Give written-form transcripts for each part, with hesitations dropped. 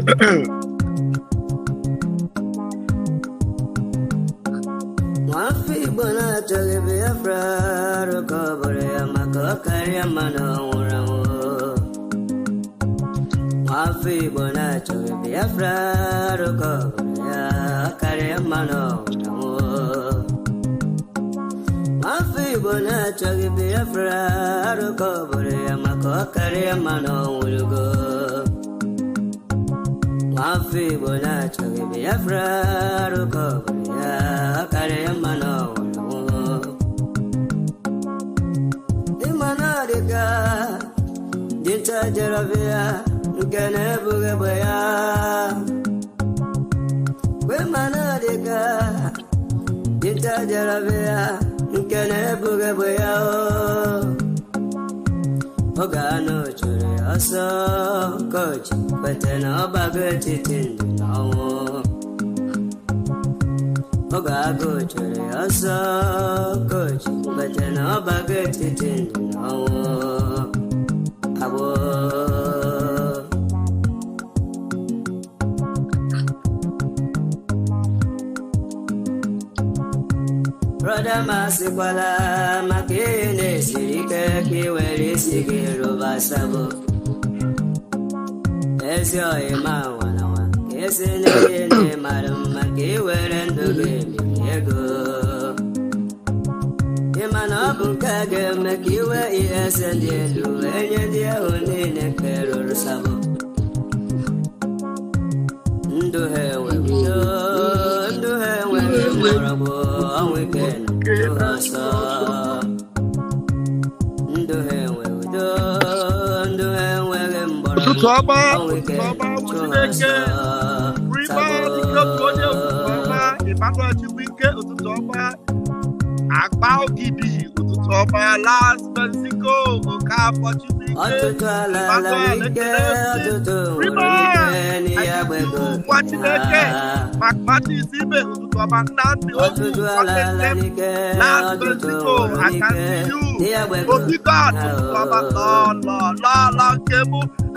Mafi bona chage Biafra recovery amako kariya mano urawo. Mafi bona chage Biafra recovery kariya mano urawo. Mafi bona chage Biafra recovery amako kariya mano urawo. Mafi bona chage Biafra recovery kare mano imana deka dinta jarabia ngene buge baya we mana deka dinta jarabia ngene buge baya ogano chure aso coach betena bagati tin nawo Ogago chere asa coach, but then a baguette in now. Brother Masipala, Makine, Sirika, Kiweri, Sigiro, Basabo. As your Imawana. Yes, in the madam, Maki, where and the baby, go. Yamanabu Kage, make you a yes, and you do any dear only neck or sabo. Do her when we do her when we morable, we can do her so. Do her when we do her when we morable, we can do her so. Last Mexico,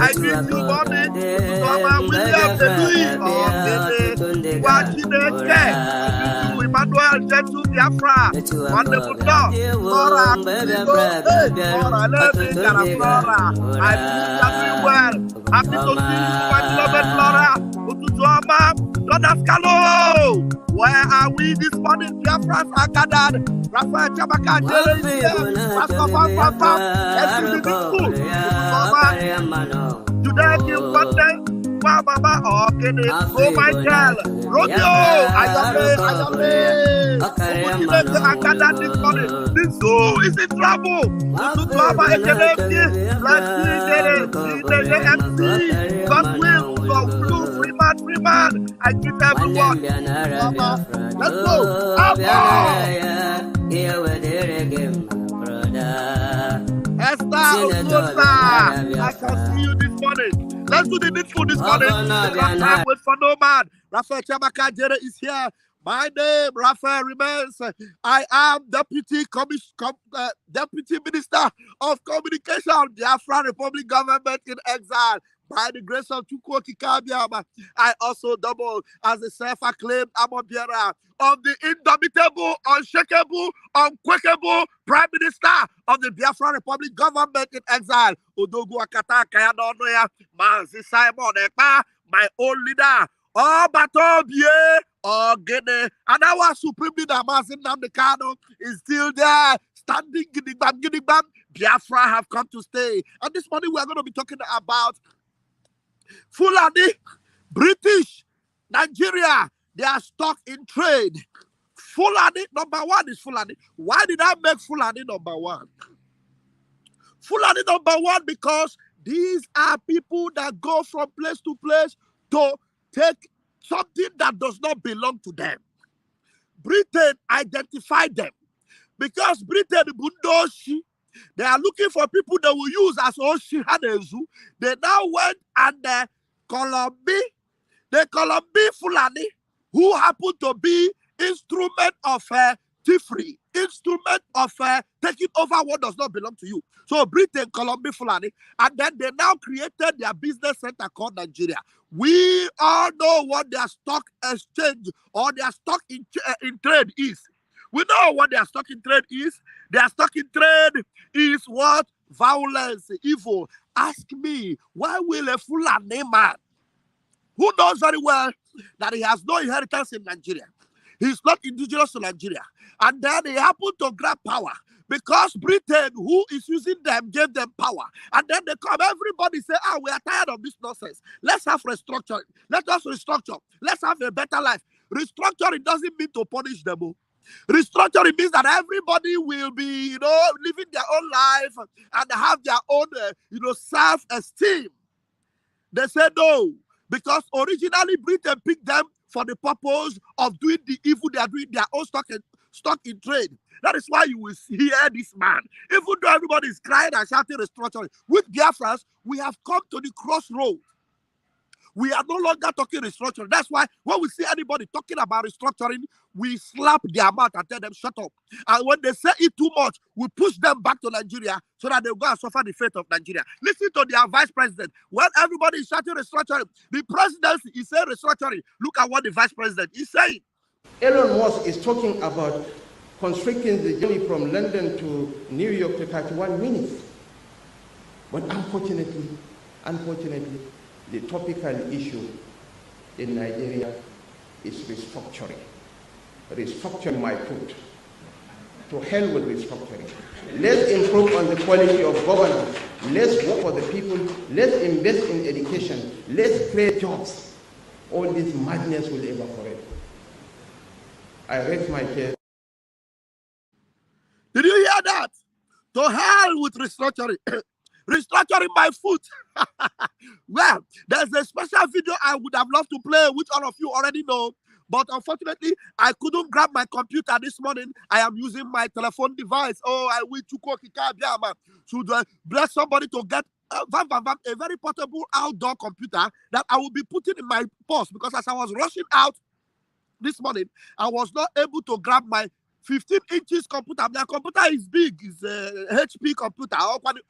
I greet you, Bobby. William, Emmanuel, Jetu, Biafra, wonderful dog, Flora, Flora, I feel everywhere. Happy to see you, my beloved Flora. Where are we this morning? Biafrans are gathered. Rafael Chabaka, today, give one day. Mama, oh my girl, Rodeo, I am this morning. This zoo is in trouble. This is Mama, God will, so blue, Freeman. I give everyone. Mama, let's go. Esther, I can see you this morning. Let's do the needful this morning. Time wait for no man. Rafael Chabaka Jere is here. My name, Rafael, remains. I am Deputy Minister of Communication, Biafra Republic Government in Exile. By the grace of Chukwuoki Kabiama, I also double as the self-acclaimed Amobiera of the indomitable, unshakable, unquakable Prime Minister of the Biafra Republic Government in Exile. Odogu Akata Kayanoya, Manzi Simon Ekpa, my own leader. Oh, Batobie, oh, Gene, and our Supreme Leader, Mazin Namdekano, is still there, standing, giddy bam. Biafra have come to stay. And this morning we are going to be talking about Fulani, British, Nigeria, they are stuck in trade. Fulani, number one is Fulani. Why did I make Fulani number one? Fulani number one because these are people that go from place to place to take something that does not belong to them. Britain identified them because Britain, Bundoshi, they are looking for people that will use as Oshi Hanezu. They now went and the Colombi Fulani, who happened to be instrument of thievery, instrument of taking over what does not belong to you. So Britain, Colombia, Fulani, and then they now created their business center called Nigeria. We all know what their stock exchange or their stock in trade is. We know what their stock in trade is. Their stock in trade is what? Violence, evil. Ask me, why will a Fulani man who knows very well that he has no inheritance in Nigeria, he's not indigenous to Nigeria, and then he happened to grab power because Britain, who is using them, gave them power, and then they come, everybody say, we are tired of this nonsense. Let's have restructuring. Let us restructure. Let's have a better life. Restructuring doesn't mean to punish them. Restructuring means that everybody will be, living their own life and have their own, self-esteem. They say no, because originally Britain picked them for the purpose of doing the evil. They are doing their own stock in trade. That is why you will hear this man. Even though everybody is crying and shouting restructuring, with Biafrans, we have come to the crossroad. We are no longer talking restructuring. That's why when we see anybody talking about restructuring, we slap their mouth and tell them, shut up. And when they say it too much, we push them back to Nigeria so that they'll go and suffer the fate of Nigeria. Listen to their vice president. When everybody is shouting restructuring, the presidency is saying restructuring. Look at what the vice president is saying. Elon Musk is talking about constricting the journey from London to New York to 31 minutes. But unfortunately, the topical issue in Nigeria is restructuring. Restructuring my foot. To hell with restructuring. Let's improve on the quality of governance. Let's work for the people. Let's invest in education. Let's create jobs. All this madness will evaporate. I raise my case. Did you hear that? To hell with restructuring. Restructuring my foot. Well, there's a special video I would have loved to play, which all of you already know. But unfortunately, I couldn't grab my computer this morning. I am using my telephone device. Oh, I wish to bless somebody to get a very portable outdoor computer that I will be putting in my purse, because as I was rushing out this morning, I was not able to grab my 15 inches computer. My computer is big. It's a HP computer. I want the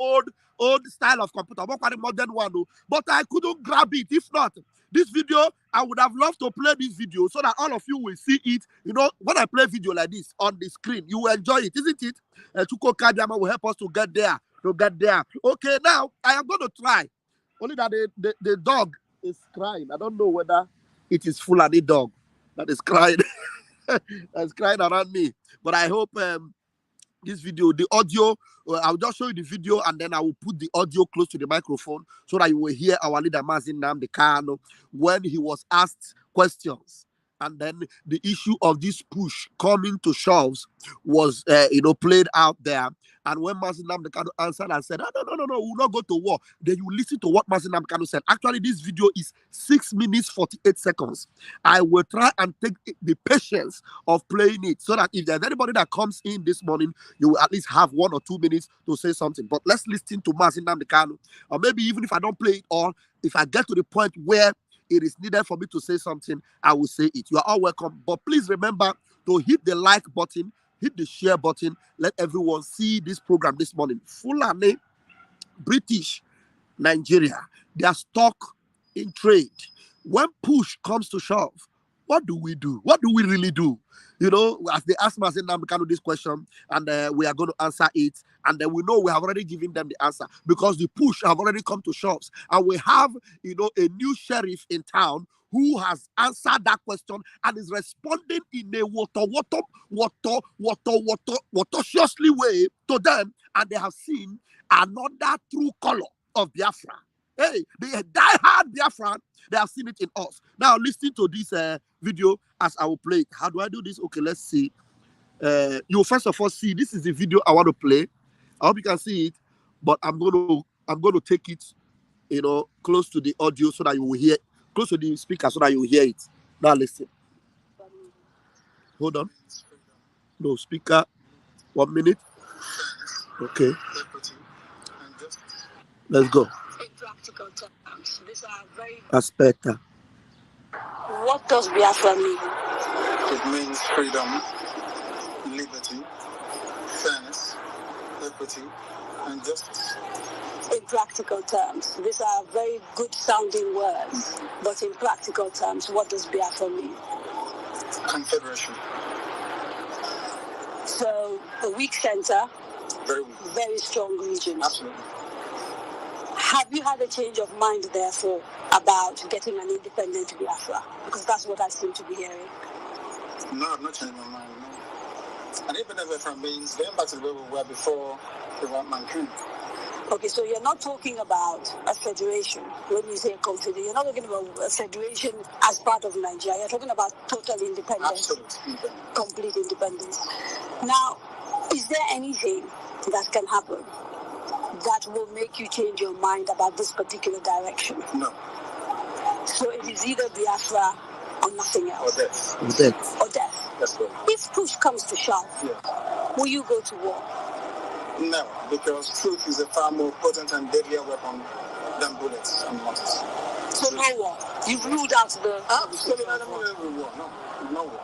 old style of computer. I want the modern one. But I couldn't grab it. If not, this video, I would have loved to play this video so that all of you will see it. When I play video like this on the screen, you will enjoy it, isn't it? Chuko Kadiama will help us to get there. Okay, now I am going to try. Only that the dog is crying. I don't know whether it is Fulani dog that is crying. That's crying around me. But I hope this video, the audio, I'll just show you the video and then I will put the audio close to the microphone so that you will hear our leader Mazin Nnamdi Kanu when he was asked questions. And then the issue of this push coming to shelves was, played out there. And when Mazin Nnamdi Kanu answered and said, no, we will not go to war, then you listen to what Mazin Nnamdi Kanu said. Actually, this video is 6 minutes, 48 seconds. I will try and take the patience of playing it so that if there's anybody that comes in this morning, you will at least have 1 or 2 minutes to say something. But let's listen to Mazin Nnamdi Kanu. Or maybe even if I don't play it all, if I get to the point where it is needed for me to say something, I will say it. You are all welcome. But please remember to hit the like button, hit the share button. Let everyone see this program this morning. Fulani, British, Nigeria, they are stuck in trade. When push comes to shove, what do we do? What do we really do? As they ask Mazin Nnamdi Kanu this question, and we are going to answer it, and then we know we have already given them the answer because the push have already come to shoves, and we have, a new sheriff in town who has answered that question and is responding in a wateriously way to them, and they have seen another true color of Biafra. Hey, the die-hard Biafra, they have seen it in us. Now, listen to this video as I will play it. How do I do this? Okay, let's see. You first of all see, this is the video I want to play. I hope you can see it, but I'm going to take it, close to the audio so that you will hear, close to the speaker so that you will hear it. Now listen. Hold on. No speaker. 1 minute. Okay. Let's go. Aspetta. What does Biafra mean? It means freedom, liberty, fairness, equity, and justice. In practical terms, these are very good sounding words, but in practical terms, what does Biafra mean? Confederation. So, a weak center, very weak, very strong regions. Absolutely. Have you had a change of mind, therefore, about getting an independent Biafra? Because that's what I seem to be hearing. No, I've not changed my mind, no. An independent Biafra means going back to the way we were before the white man came. Okay, so you're not talking about a federation. When you say a confederation, you're not talking about a federation as part of Nigeria. You're talking about total independence. Absolutely. Complete independence. Now, is there anything that can happen that will make you change your mind about this particular direction? No. So it is either Biafra or nothing else. Or death. Or death. Or death. That's right. If push comes to shove, will you go to war? No, because truth is a far more potent and deadlier weapon than bullets and mortars. So no war. You've ruled out the... Absolutely. No, no war.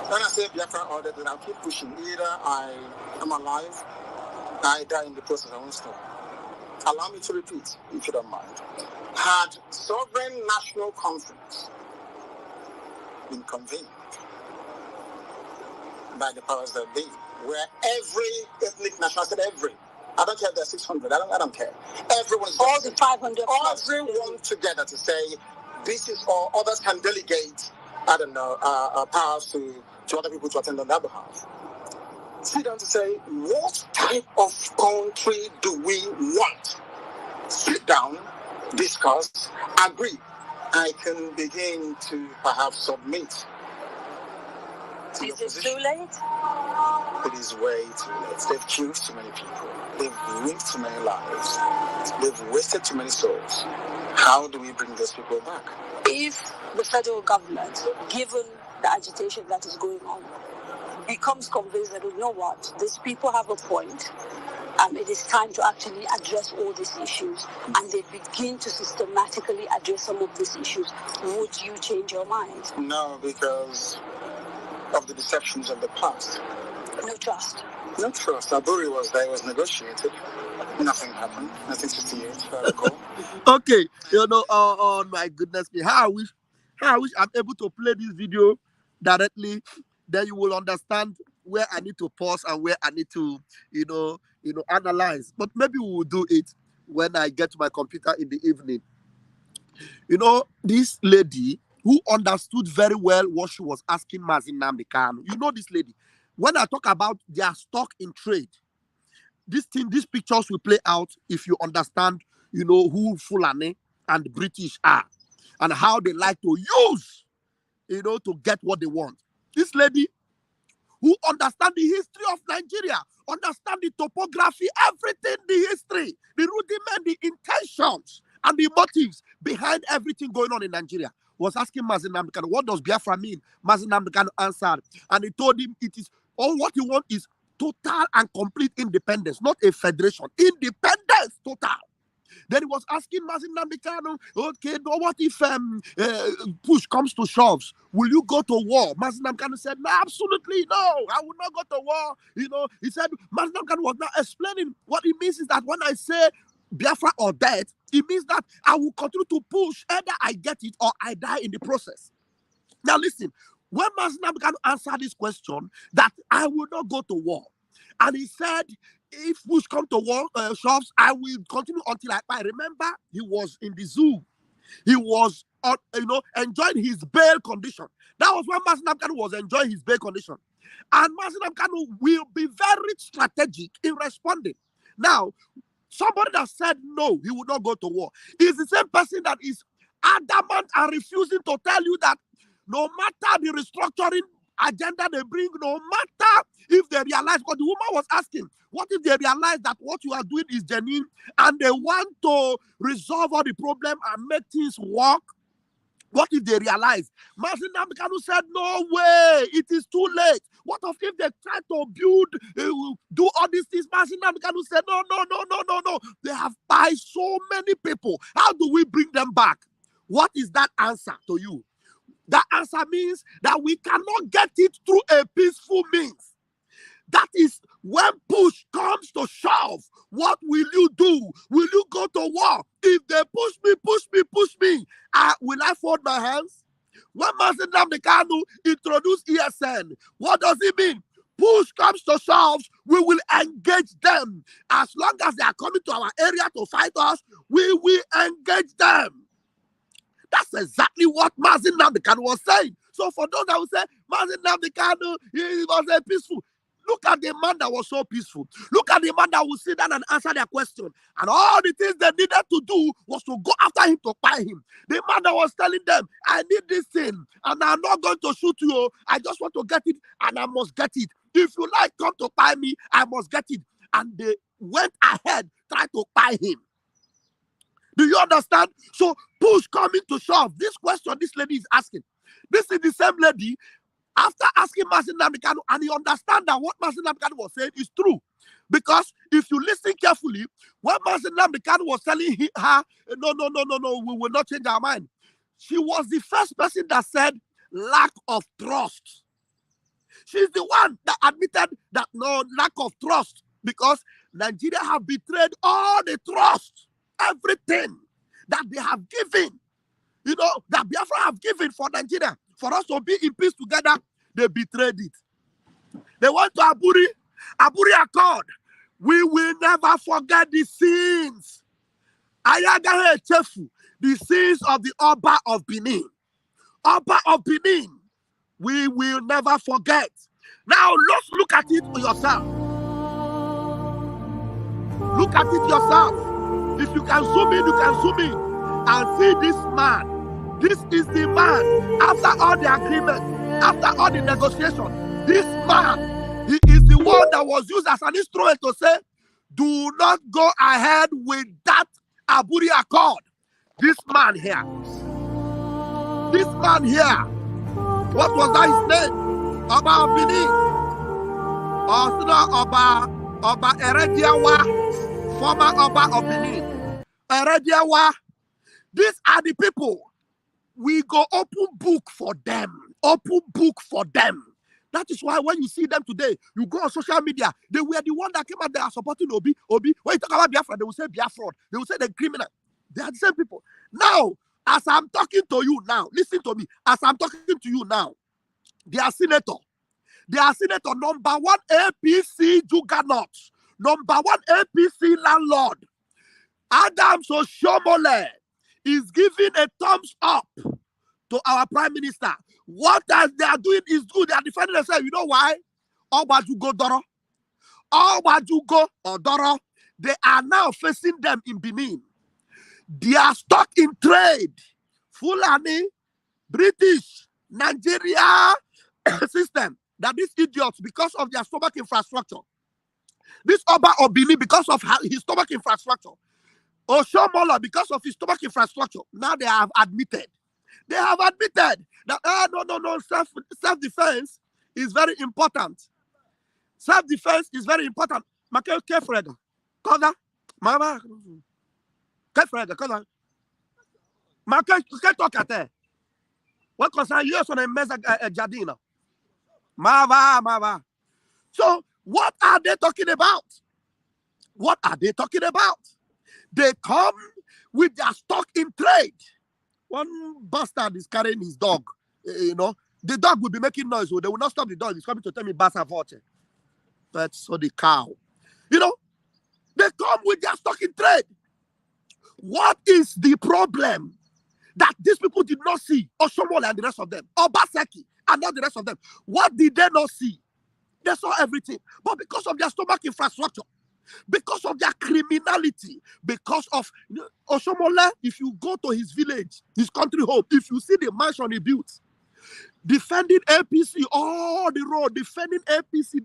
When I say Biafra order, then I'll keep pushing. Either I am alive, I die in the process, I won't stop. Allow me to repeat, if you don't mind. Had sovereign national conference been convened by the powers that be, where every ethnic national, I said every, I don't care if there's 600, I don't care. Everyone's all the 500 everyone together to say this is all, others can delegate, I don't know, powers to other people to attend on their behalf. Sit down to say, what type of country do we want? Sit down, discuss, agree. I can begin to perhaps submit. Is it too late? It is way too late. They've killed too many people. They've ruined too many lives. They've wasted too many souls. How do we bring those people back? If the federal government, given the agitation that is going on, becomes convinced that, you know what, these people have a point, and it is time to actually address all these issues, and they begin to systematically address some of these issues, would you change your mind? No, because of the deceptions of the past. No trust. No trust. Aburi was there, it was negotiated. Nothing happened. 1968, I recall. Okay, oh my goodness me, how I wish I'm able to play this video directly. Then you will understand where I need to pause and where I need to, analyze. But maybe we will do it when I get to my computer in the evening. This lady who understood very well what she was asking Mazin Nnamdi Kanu. This lady. When I talk about their stock in trade, these pictures will play out if you understand, who Fulani and British are and how they like to use, to get what they want. This lady who understand the history of Nigeria, understand the topography, everything, the history, the rudiment, the intentions, and the motives behind everything going on in Nigeria, was asking Mazin Nnamdi Kanu, what does Biafra mean? Mazin Nnamdi Kanu answered, and he told him it is, all what you want is total and complete independence, not a federation. Independence, total. Then he was asking Mazin Nnamdi Kanu, okay, what if push comes to shoves? Will you go to war? Mazin Nnamdi Kanu said, no, absolutely no, I will not go to war. He said, Mazin Nnamdi Kanu was not explaining what it means is that when I say Biafra or death, it means that I will continue to push, either I get it or I die in the process. Now listen, when Mazin Nnamdi Kanu answered this question, that I will not go to war, and he said, if push come to war shops, I will continue until I remember he was in the zoo. He was, enjoying his bail condition. That was when Mazin Nnamdi Kanu was enjoying his bail condition. And Mazin Nnamdi Kanu will be very strategic in responding. Now, somebody that said no, he would not go to war, is the same person that is adamant and refusing to tell you that no matter the restructuring agenda they bring, no matter if they realize, because the woman was asking, what if they realize that what you are doing is genuine and they want to resolve all the problem and make things work? What if they realize? Mazin Nnamdi Kanu said, no way, it is too late. What if they try to build, do all these things? Mazin Nnamdi Kanu said, no. They have by so many people. How do we bring them back? What is that answer to you? That answer means that we cannot get it through a peaceful means. That is when push comes to shove. What will you do? Will you go to war? If they push me, will I fold my hands? When Mazen Nnamdi Kanu introduced ESN, what does it mean? Push comes to shove, we will engage them. As long as they are coming to our area to fight us, we will engage them. That's exactly what Mazen Nnamdi Kanu was saying. So for those that will say, Mazen Nnamdi Kanu, he was a peaceful. Look at the man that was so peaceful. Look at the man that would sit down and answer their question. And all the things they needed to do was to go after him to buy him. The man that was telling them, I need this thing, and I'm not going to shoot you. I just want to get it, and I must get it. If you like, come to buy me, I must get it. And they went ahead, tried to buy him. Do you understand? So push coming to shove. This question this lady is asking. This is the same lady. After asking Mazen Nnamdi Kanu, and he understands that what Mazen Nnamdi Kanu was saying is true. Because if you listen carefully, when Mazen Nnamdi Kanu was telling her, no, we will not change our mind. She was the first person that said lack of trust. She's the one that admitted that no lack of trust, because Nigeria have betrayed all the trust, everything that they have given, that Biafra have given for Nigeria. For us to be in peace together, they betrayed it. They went to Aburi Accord. We will never forget the sins. Ayagahe Chefu, the sins of the Oba of Benin. Oba of Benin, we will never forget. Now, let's look at it for yourself. Look at it yourself. If you can zoom in, you can zoom in and see this man. This is the man, after all the agreement, after all the negotiation, this man, he is the one that was used as an instrument to say, do not go ahead with that Aburi Accord. This man here, what was that his name? Oba of Benin, Oba Erediawa, former Oba of Benin, Erediawa. These are the people. We go open book for them. Open book for them. That is why when you see them today, you go on social media, they were the one that came out there supporting Obi. When you talk about Biafra, they will say Biafra. They will say the criminal. They are the same people. Now, as I'm talking to you now, listen to me. As I'm talking to you now, they are senator. They are senator number one APC juggernaut. Number one APC landlord. Adams Oshomole is giving a thumbs up to our prime minister. What they are doing is good. They are defending themselves. You know why? Doro. Doro. They are now facing them in Benin. They are stuck in trade. Fulani, British, Nigeria system. That these idiots, because of their stomach infrastructure. This Oba of Benin, because of his stomach infrastructure. Oshomola, because of his stomach infrastructure, now they have admitted. They have admitted that, no, self-defense is very important. Self-defense is very important. Kefrega. Koda. Mama. Kefrega. Koda. Maka, Ketokate. What concern you on a mesa jardina? Mava. So, what are they talking about? What are they talking about? They come with their stock in trade. One bastard is carrying his dog. The dog will be making noise. So they will not stop the dog. He's coming to tell me Basa Forte. That's so the cow. They come with their stock in trade. What is the problem that these people did not see? Oshomola and the rest of them. Obaseki and not the rest of them. What did they not see? They saw everything. But because of their stomach infrastructure, because of their criminality, because of Oshomola, if you go to his village, his country home, if you see the mansion he built, defending APC all the road, defending APC.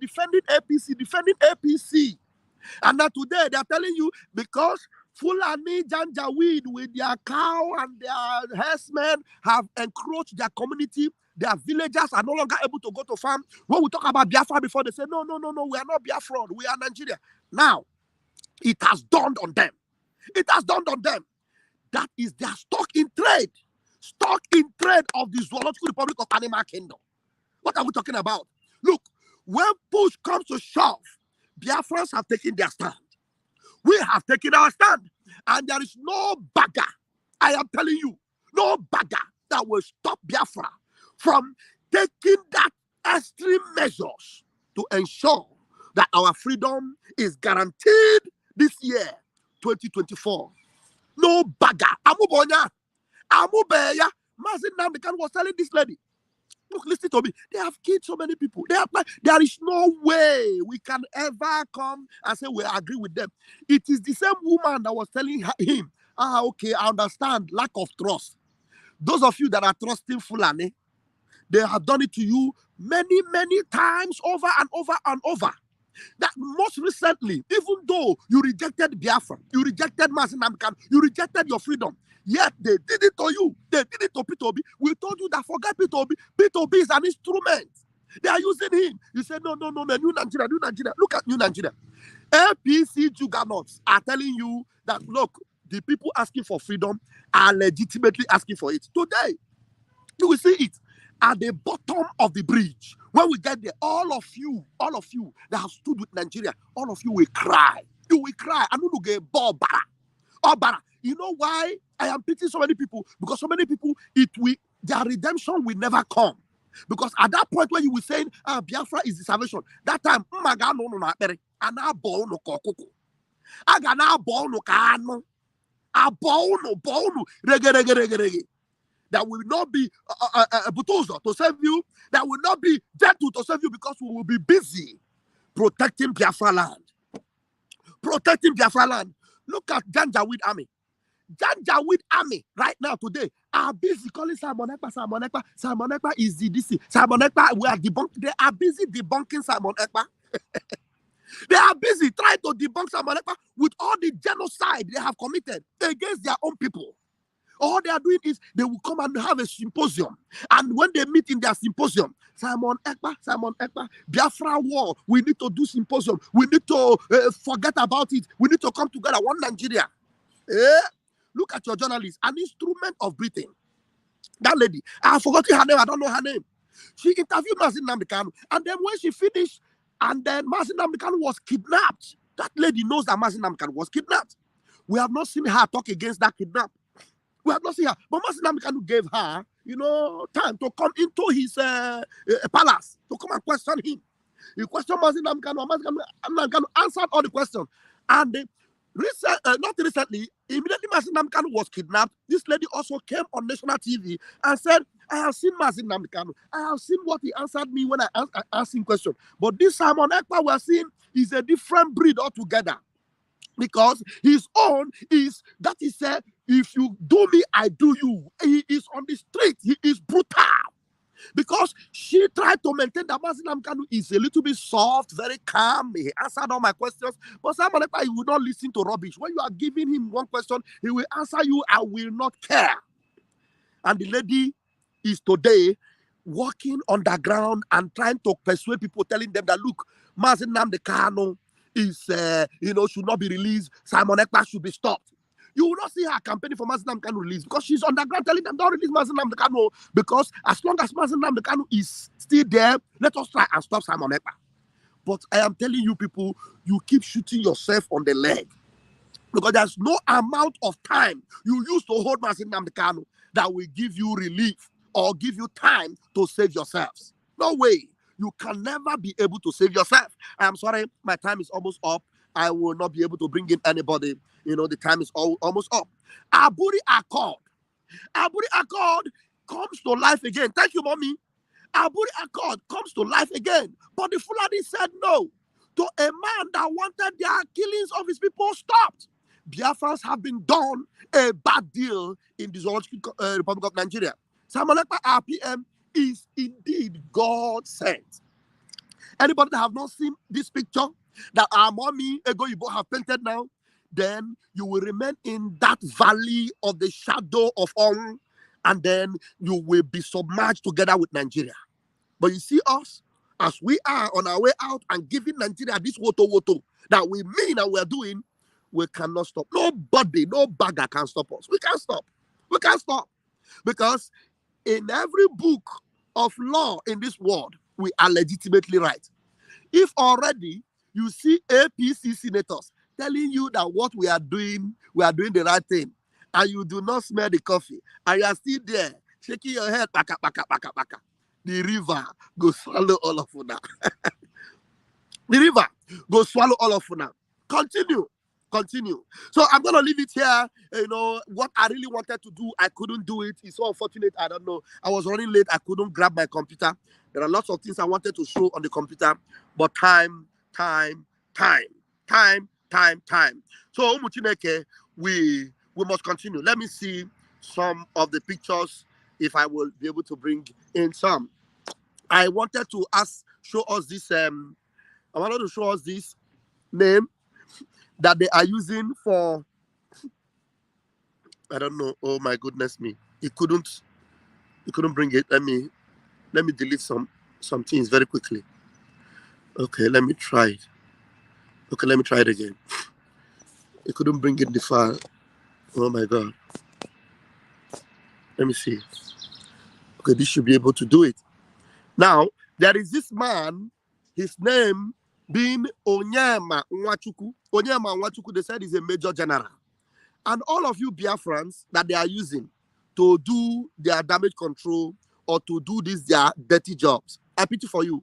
And now today they are telling you because Fulani Janjaweed with their cow and their herdsmen have encroached their community. Their villagers are no longer able to go to farm. When we talk about Biafra before, they say, no, we are not Biafra, we are Nigeria. Now, it has dawned on them. That is their stock in trade. stock in trade of the Zoological Republic of Animal Kingdom. What are we talking about? Look, when push comes to shove, Biafrans have taken their stand. We have taken our stand. And there is no bagger, I am telling you, no bagger that will stop Biafra from taking that extreme measures to ensure that our freedom is guaranteed this year, 2024. No bagger. Amubonya. Amubeya. Mazin Namdekan was telling this lady, look, listen to me. They have killed so many people. There is no way we can ever come and say we agree with them. It is the same woman that was telling him, okay, I understand, lack of trust. Those of you that are trusting Fulani, they have done it to you many, many times over and over and over. That most recently, even though you rejected Biafra, you rejected Mazin Namdekan, you rejected your freedom, yet they did it to you. They did it to P2B. We told you that forget P2B. P2B is an instrument. They are using him. You said, no, New Nigeria, New Nigeria. Look at New Nigeria. APC juggernauts are telling you that, look, the people asking for freedom are legitimately asking for it. Today, you will see it at the bottom of the bridge. When we get there, all of you that have stood with Nigeria, all of you will cry. You will cry. And you will get bara. You know why I am pitying so many people? Because so many people, their redemption will never come. Because at that point when you were saying, Biafra is the salvation, that time, that will not be butozo to save you, that will not be gentle to save you, because we will be busy protecting Biafra land. Protecting Biafra land. Look at Janjaweed Army. Janjaweed Army right now today are busy calling Simon Ekpa. Simon Ekpa is the DC. Simon Ekpa, we are debunking. They are busy debunking Simon Ekpa. They are busy trying to debunk Simon Ekpa with all the genocide they have committed against their own people. All they are doing is they will come and have a symposium. And when they meet in their symposium, Simon Ekpa, Biafra war, we need to do symposium. We need to forget about it. We need to come together, one Nigeria. Look at your journalist, an instrument of Britain. That lady, I have forgotten her name, I don't know her name. She interviewed Mazin Namdekan, and then when she finished, and then Mazin Namdekan was kidnapped. That lady knows that Mazin Namdekan was kidnapped. We have not seen her talk against that kidnap. We have not seen her. But Mazin Namdekan gave her, time to come into his palace, to come and question him. He questioned Mazin Namdekan, Namdekan answered all the questions. And not recently, immediately Mazin Namdekan was kidnapped, this lady also came on national TV and said, I have seen Mazin Namdekan. I have seen what he answered me when I asked him questions. But this Simon Ekpa we are seeing is a different breed altogether. Because his own is, that he said, if you do me, I do you. He is on the street. He is brutal. Because she tried to maintain that Mazin Namdekan is a little bit soft, very calm. He answered all my questions. But Simon Ekpa, he will not listen to rubbish. When you are giving him one question, he will answer you, I will not care. And the lady is today walking underground and trying to persuade people, telling them that, look, Mazin Namdekan is, should not be released. Simon Ekpa should be stopped. You will not see her campaigning for Mazin Namdekan release, because she's underground telling them, don't release Mazin Namdekan, because as long as Mazin Namdekan is still there, let us try and stop Simon Ekpa. But I am telling you people, you keep shooting yourself on the leg, because there's no amount of time you use to hold Mazin Namdekan that will give you relief or give you time to save yourselves. No way. You can never be able to save yourself. I'm sorry, my time is almost up. I will not be able to bring in anybody. The time is almost up. Aburi Accord. Aburi Accord comes to life again. Thank you, mommy. Aburi Accord comes to life again. But the Fulani said no to a man that wanted their killings of his people stopped. Biafrans have been done a bad deal in the Zoological Republic of Nigeria. Simon Ekpa RPM is indeed God sent. Anybody that have not seen this picture that our mommy Egoyibo have painted now, then you will remain in that valley of the shadow of On, and then you will be submerged together with Nigeria. But you see us, as we are on our way out and giving Nigeria this woto that we mean and we are doing, we cannot stop. Nobody, no bagger can stop us. We can't stop. We can't stop. Because in every book of law in this world, we are legitimately right. If already you see APC senators telling you that what we are doing the right thing, and you do not smell the coffee, and you are still there shaking your head, baka, baka, baka, baka, the river go swallow all of you now. The river go swallow all of you now. Continue. So I'm gonna leave it here. You know what I really wanted to do, I couldn't do it. It's so unfortunate. I don't know. I was running late. I couldn't grab my computer. There are lots of things I wanted to show on the computer, but time. So Umuchineke, we must continue. Let me see some of the pictures if I will be able to bring in some. I wanted to show us this. I wanted to show us this name that they are using for. I don't know. Oh my goodness me! He couldn't bring it. Let me delete some things very quickly. Okay, let me try it. Okay, let me try it again. He couldn't bring in the file. Oh my God. Let me see. Okay, this should be able to do it. Now, there is this man, his name being Onyema Nwachukwu. Onyema Nwachukwu, they said, is a major general. And all of you Biafrans that they are using to do their damage control or to do their dirty jobs, I pity for you.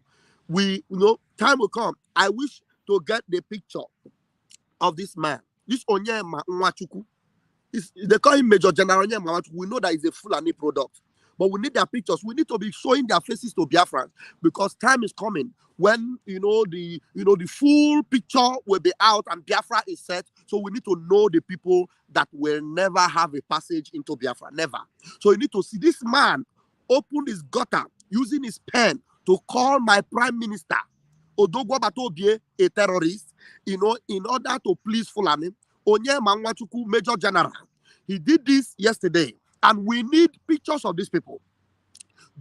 Time will come. I wish to get the picture of this man. This Onyema Nwachukwu. They call him Major General Onyema Nwachukwu. We know that he's a Fulani product. But we need their pictures. We need to be showing their faces to Biafrans because time is coming when the full picture will be out and Biafra is set. So we need to know the people that will never have a passage into Biafra. Never. So you need to see this man open his gutter using his pen to call my prime minister Odogwa Batobie a terrorist, in order to please Fulani. Onyema Nwachukwu, Major General. He did this yesterday. And we need pictures of these people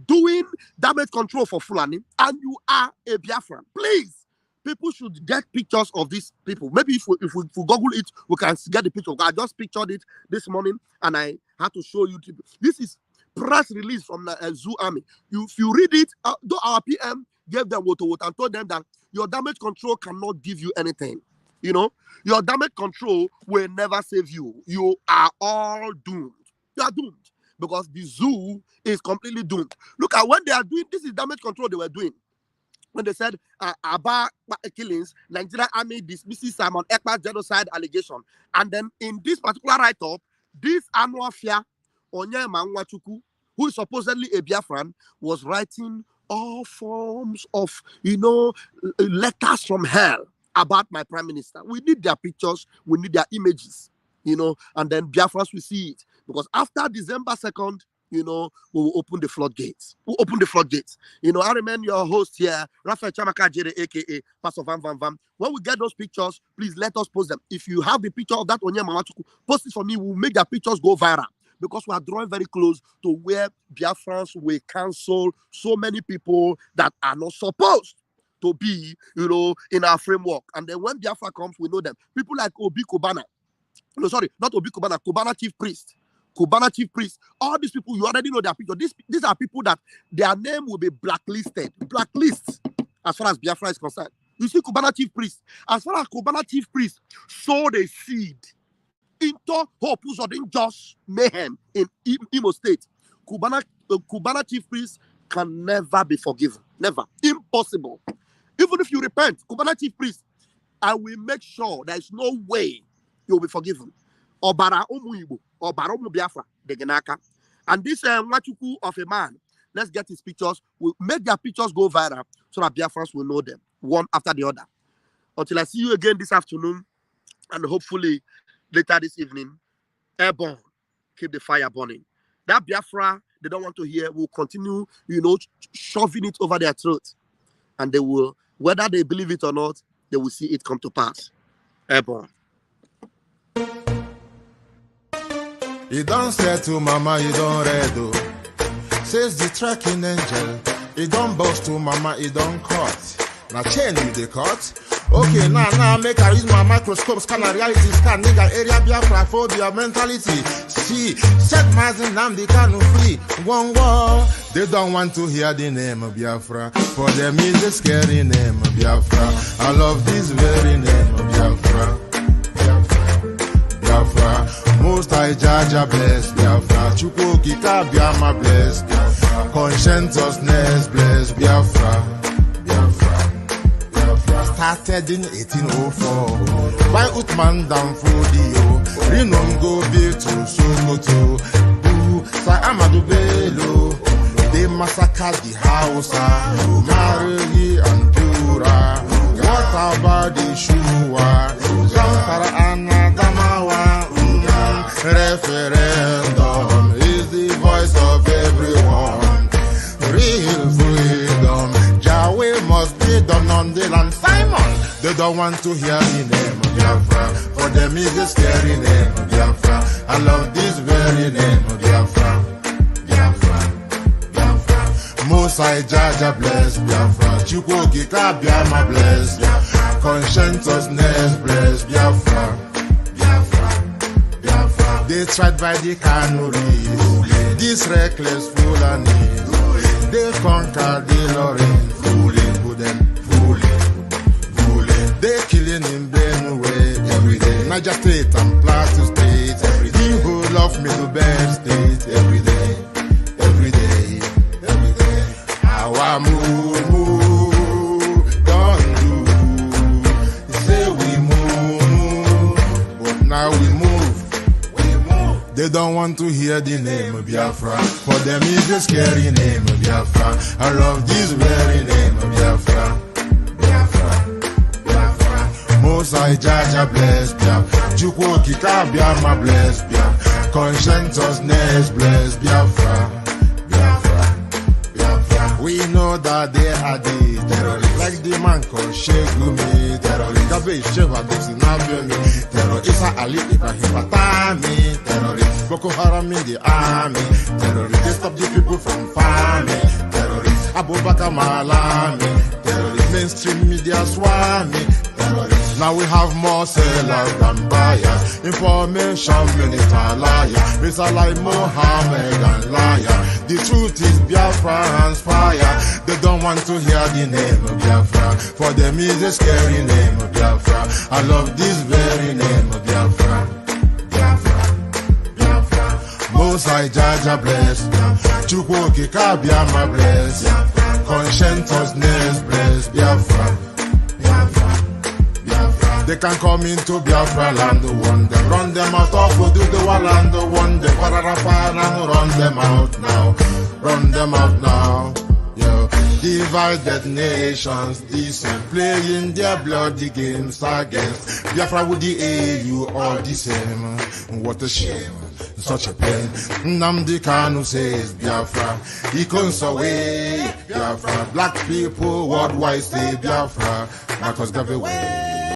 doing damage control for Fulani. And you are a Biafran. Please, people should get pictures of these people. Maybe if we Google it, we can get the picture. I just pictured it this morning and I had to show you. This is press release from the Zoo Army. If you read it, though our PM gave them water and told them that your damage control cannot give you anything. Your damage control will never save you. You are all doomed. You are doomed because the zoo is completely doomed. Look at when they are doing this is damage control they were doing. When they said Aba killings, Nigerian army dismisses Simon Ekpa's genocide allegation. And then in this particular write-up, this Anwafia Onyema Nwachukwu, who is supposedly a Biafran, was writing all forms of, letters from hell about my prime minister. We need their pictures, we need their images, and then Biafrans will see it. Because after December 2nd, we will open the floodgates. We'll open the floodgates. I remain your host here, Raphael Chamaka Jere, aka Pastor Van Van Van. When we get those pictures, please let us post them. If you have the picture of that Onyema Nwachukwu, post it for me. We'll make their pictures go viral. Because we are drawing very close to where Biafrans will cancel so many people that are not supposed to be, in our framework. And then when Biafra comes, we know them. People like Obi Kubana. No, sorry, not Obi Kubana, Kubana Chief Priest. Kubana Chief Priest. All these people, you already know their picture. These are people that their name will be blacklisted. Blacklists, as far as Biafra is concerned. You see Kubana Chief Priest. As far as Kubana Chief Priest sowed a seed into hope or just mayhem in Imo State, Kubana Chief Priest can never be forgiven. Never. Impossible. Even if you repent, Kubana Chief Priest, I will make sure there is no way you will be forgiven. Obara Umu Igbo, Obara Umu Biafra, Degenaka. And this Nwachukwu of a man, let's get his pictures. We'll make their pictures go viral so that Biafrans will know them, one after the other. Until I see you again this afternoon, and hopefully later this evening, airborne, keep the fire burning. That Biafra they don't want to hear will continue, shoving it over their throats. And they will, whether they believe it or not, they will see it come to pass. Airborne. You don't say to mama, you don't redo. Says the tracking angel. You don't boast to mama, you don't cut. Now chain you the cut. Okay, now make I use my microscope, scan a reality, scan nigga area Biafra phobia mentality. See, set Mazin Namdi Kanu free. One war. They don't want to hear the name of Biafra. For them is the scary name of Biafra. I love this very name of Biafra. Biafra. Most I Jaja bless Biafra. Chukwuki Kabiama bless Biafra. Conscientiousness bless Biafra. Started in 1804 by Uthman Danfodio. Rinom go be to Sokoto. Sa Amadou Bello. They massacred the Hausa, Marili and Pura. What about the Shua? Zamfara and Adamawa. Referendum is the voice of everyone. Real freedom. Yahweh must be done on the land. Simon, they don't want to hear the name of Biafra. For them is the scary name of Biafra. I love this very name of Biafra. Most I Jaja bless Biafra. Chukwuki Kabiama bless Biafra. Conscientiousness bless Biafra. They tried by the canories. This reckless Fulanis. They conquered the Lorraine. Fooling. They killing in Benue every day. Niger State and Plateau State every day. The whole of Middle Belt State every day. Our move, don't do. Say we move, but now we move. They don't want to hear the name of Biafra. For them is the scary name of Biafra. I love this very name of Biafra. Most I Jaja bless Biafra. Chukwuki Kabiama bless Biafra. Conscientiousness bless Biafra. We know that they are the terrorists. Like the man called Sheikh Gumi, terrorist. Gabe Sheva Dixinabiomi, terrorist. Isa Ali Ibrahim Batami, terrorist. Boko Haram in the army, terrorist. They stop the people from farming, terrorist. Abubakar Malami, terrorist. Mainstream media swami, terrorist. Now we have more sellers than buyers. Information minister liar. Mr. like Mohammed and liar. The truth is Biafra hands fire. They don't want to hear the name of Biafra. For them is a scary name of Biafra. I love this very name of Biafra. Most I Jaja bless. Chukwuki Kabiama bless. Conscientiousness bless Biafra. They can come into Biafra land, one them run them out of the land, one them run them out now, Yo, divided nations, decent, playing their bloody games against Biafra with the AU all the same. What a shame, such a pain. Nnamdi Kanu says Biafra, he comes away Biafra. Black people worldwide say Biafra, Marcus gave away.